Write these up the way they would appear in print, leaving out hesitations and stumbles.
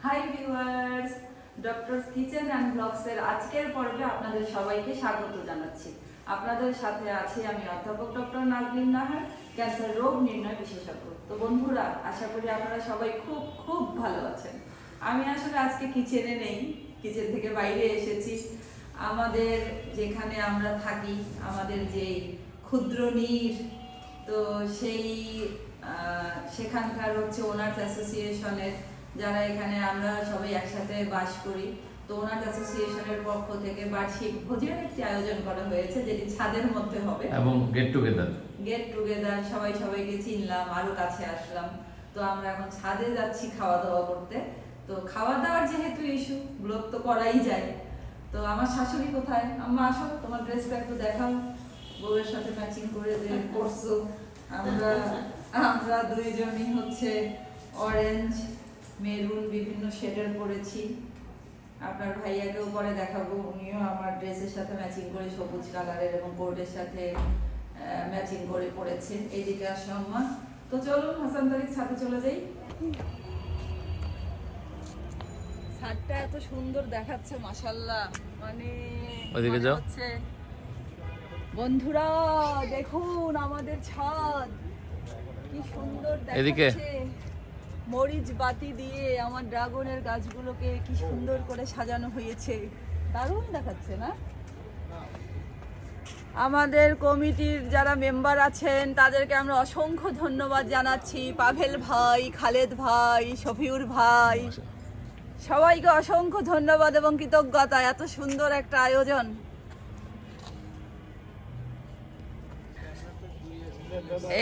High viewers, doctors kitchen and ব্লগসের আজকের পর্বে আপনাদের সবাইকে স্বাগত জানাচ্ছি। আপনাদের সাথে আছি আমি অধ্যাপক ডক্টর নাজনীন নাহার, ক্যান্সার রোগ নির্ণয় বিশেষজ্ঞ। তো বন্ধুরা, আশা করি আপনারা সবাই খুব খুব ভালো আছেন। আমি আসলে আজকে কিচেনে নেই, কিচেন থেকে বাইরে এসেছি। আমাদের যেখানে আমরা থাকি, আমাদের যে ক্ষুদ্র নীড়, তো সেখানকার হচ্ছে ওনার্স অ্যাসোসিয়েশনের যারা এখানে আমরা সবাই একসাথে বাস করি, তো ওনার্স অ্যাসোসিয়েশনের পক্ষ থেকে বার্ষিক ভোজের একটি আয়োজন করা হয়েছে, যেটি ছাদের মধ্যে হবে এবং গেট টুগেদার সবাই সবাইকে চিনলাম, আরো কাছে আসলাম। তো আমরা এখন ছাদে যাচ্ছি খাওয়া দাওয়া করতে। তো খাওয়া দাওয়ার যেহেতু ইস্যু, ব্লগ তো করাই যায়। তো আমার শাশুড়ি কোথায়? আম্মা আসো, তোমার ড্রেসটা একটু দেখাও, বউয়ের সাথে ম্যাচিং করে যে পরছো। আমরা দুইজনই হচ্ছে অরেঞ্জ মেরুন বিভিন্ন শেডের পরেছি। আপনার ভাইয়াকেও পরে দেখাবো, উনিও আমার ড্রেসের সাথে ম্যাচিং করে সবুজ কালারের এবং কোটের সাথে ম্যাচিং করে পরেছে। এইদিকে আসো আম্মা। তো চলুন হাসান তারিক ছাদে চলে যাই। ছাদটা এত সুন্দর দেখাচ্ছে, মাশাআল্লাহ। মানে ওইদিকে যাও বন্ধুরা, দেখুন আমাদের ছাদ কি সুন্দর দেখাচ্ছে। মরিচ বাতি দিয়ে আমার ড্রাগনের গাছগুলোকে কি সুন্দর করে সাজানো হয়েছে, দারুণ দেখাচ্ছে না? আমাদের কমিটির যারা মেম্বার আছেন তাদেরকে আমরা অসংখ্য ধন্যবাদ জানাচ্ছি। পাভেল ভাই, খালেদ ভাই, শফিউর ভাই, সবাইকে অসংখ্য ধন্যবাদ এবং কৃতজ্ঞতা, এত সুন্দর একটা আয়োজন।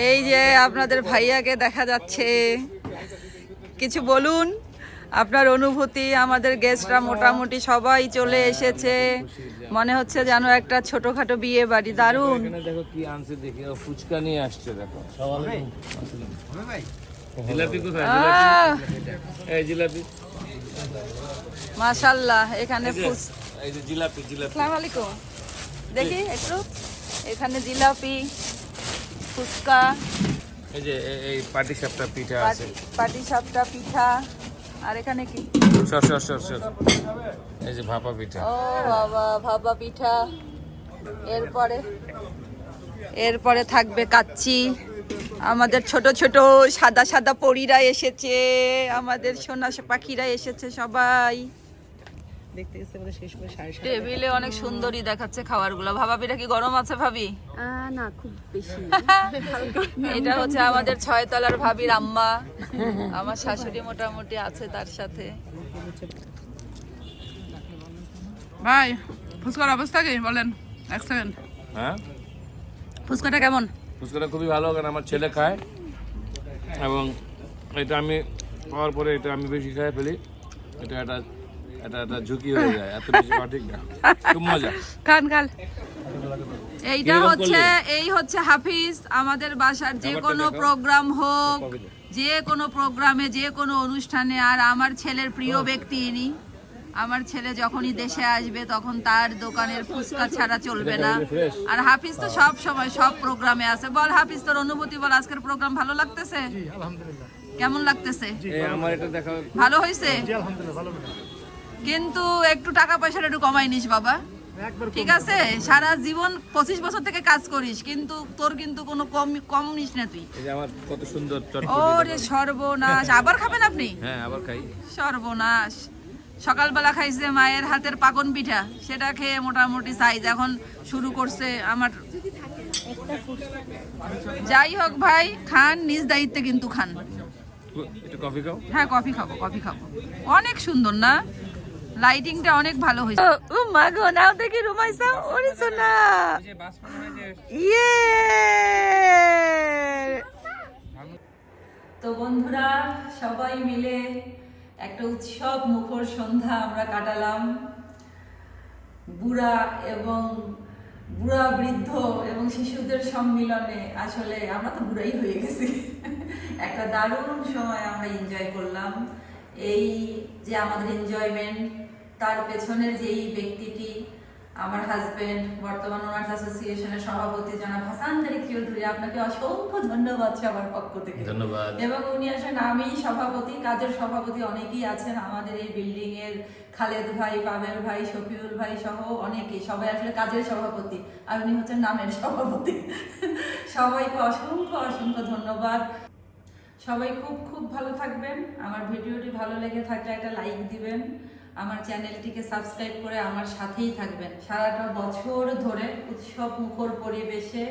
এই যে আপনাদের ভাইয়াকে দেখা যাচ্ছে, কিছু বলুন আপনার অনুভূতি। আমাদের গেস্টরা মোটামুটি সবাই চলে এসেছে, মনে হচ্ছে যেন একটা ছোটখাটো বিয়ে বাড়ি। দারুণ। দেখো কি আনছে, দেখে ফুচকা নিয়ে আসছে। দেখো জিলাপি, মাশাআল্লাহ। এখানে এই যে জিলাপি। আসসালামু আলাইকুম, দেখি একটু। এখানে জিলাপি, ফুচকা, এই যে এই পাটিসাপটা পিঠা আছে, পাটিসাপটা পিঠা। আর এখানে কি? সর এই যে ভাপা পিঠা। ও বাবা, ভাপা পিঠা। এরপরে থাকবে কাচ্চি। আমাদের ছোট ছোট সাদা সাদা পরীরা এসেছে, আমাদের সোনা পাখিরা এসেছে সবাই। টেবিলে অনেক সুন্দরী দেখাচ্ছে খাবারগুলো। ভাপা পিঠা কি গরম আছে ভাবি? না, খুব বেশি। এটা হচ্ছে আমাদের 6 তলার ভাবির আম্মা। আমার শাশুড়ি মোটামুটি আছে তার সাথে। ভাই, ফুচকার অবস্থা কি বলেন? এক সেকেন্ড। হ্যাঁ, ফুচকাটা কেমন? ফুচকাটা খুবই ভালো, কারণ আমার ছেলে খায় এবং এটা আমি পাওয়ার পরে এটা আমি বেশি খাই ফেলি। এটা একটা ঝুঁকি হয়ে যায়, এত বেশি খাওয়া ঠিক না। খুব মজা। খান। এই হচ্ছে হাফিজ। আমাদের বাসার যে কোনো প্রোগ্রাম হোক, যে কোনো প্রোগ্রামে, যে কোনো অনুষ্ঠানে, আর আমার ছেলের প্রিয় ব্যক্তি ইনি। আমার ছেলে যখনই দেশে আসবে তখন তার দোকানের ফুচকা ছাড়া চলবে না। আর হাফিজ তো সব সময় সব প্রোগ্রামে আছে। বল হাফিজ, তোর অনুভূতি বল। আজকের প্রোগ্রাম ভালো লাগতেছে? কেমন লাগতেছে? ভালো হয়েছে? কিন্তু একটু টাকা পয়সার একটু কমাই নিস বাবা, ঠিক আছে? সারা জীবন 25 বছর থেকে কাজ করিস, কিন্তু তোর কিন্তু কোনো কম নিস না তুই। কত সুন্দর। ওরে সর্বনাশ, আবার খাবেন আপনি? হ্যাঁ, আবার খাই। সর্বনাশ। সকালবেলা খাইছে মায়ের হাতের পাকন পিঠা, সেটা খেয়ে মোটামুটি সাইজ এখন শুরু করছে আমার। যাই হোক ভাই, খান নিজ দায়িত্বে, কিন্তু খান। কফি খাও? হ্যাঁ, কফি খাবো। অনেক সুন্দর না? লাইটিংটা অনেক ভালো হয়েছে। ও মা গো, নাও দেখি রুমাইসা। ওরে সোনা, ইয়ে। তো বন্ধুরা, সবাই মিলে একটা উৎসব মুখর সন্ধ্যা আমরা কাটালাম। বুড়া বৃদ্ধ এবং শিশুদের সম্মিলনে, আসলে আমরা তো বুড়াই হয়ে গেছি। একটা দারুণ সময় আমরা এনজয় করলাম। এই যে আমাদের এনজয়মেন্ট, তার পেছনের যে এই ব্যক্তিটি, আমার হাজবেন্ড বর্তমান ওনার্স অ্যাসোসিয়েশনের সভাপতি জনাব হাসান তারিক চৌধুরী, আপনাকে অসংখ্য ধন্যবাদ সবার পক্ষ থেকে। ধন্যবাদ। এবং উনি আসেন আমি সভাপতি, কাজের সভাপতি অনেকেই আছেন আমাদের এই বিল্ডিং এর, খালেদ ভাই, পাবেল ভাই, শফিউল ভাই সহ অনেকেই, সবাই আসলে কাজের সভাপতি, আর উনি হচ্ছেন নামের সভাপতি। সবাইকে অসংখ্য অসংখ্য ধন্যবাদ। সবাই খুব খুব ভালো থাকবেন। আমার ভিডিওটি ভালো লেগে থাকলে একটা লাইক দিবেন, আমার চ্যানেলটিকে সাবস্ক্রাইব করে আমার সাথেই থাকবেন। সারাটা বছর ধরে উৎসব মুখর পরিবেশে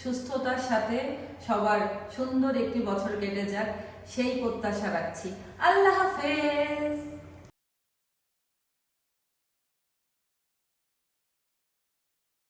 সুস্থতার সাথে সবার সুন্দর একটি বছর কেটে যাক, সেই প্রত্যাশা রাখছি। আল্লাহ হাফেজ।